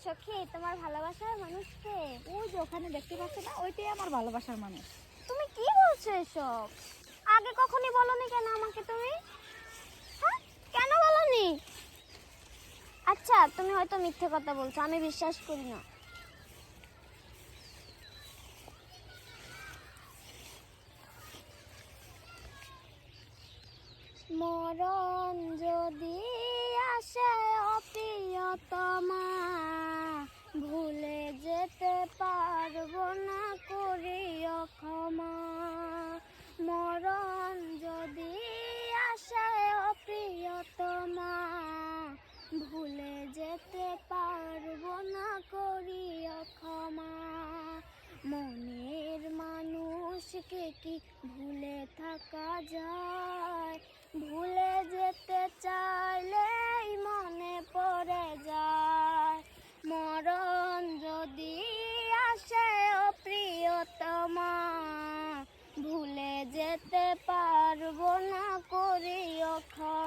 সখী, তোমার ভালোবাসার মানুষকে? ওই যে ওখানে দেখতে পাচ্ছ না, ওইটাই আমার ভালোবাসার মানুষ। তুমি কি বলছো এসব? আগে কখনই বলনি কেন আমাকে তুমি? হ্যাঁ, কেন বলনি? আচ্ছা, তুমি হয়তো মিথ্যে কথা বলছো, আমি বিশ্বাস করি না। মরণ যদি আসে অপ্রিয়তমা, ভুলে যেতে পারবো না করিও ক্ষমা। মরণ যদি আসে অপ্রিয়তমা, ভুলে যেতে পারবো না করিও ক্ষমা। মনের মানুষকে কি ভুলে থাকা যায়? ভুলে যেতে চাইলেই মনে পড়ে যায়। মরণ যদি আসে অপ্রিয়তমা, ভুলে যেতে পারবো না করিও ক্ষমা।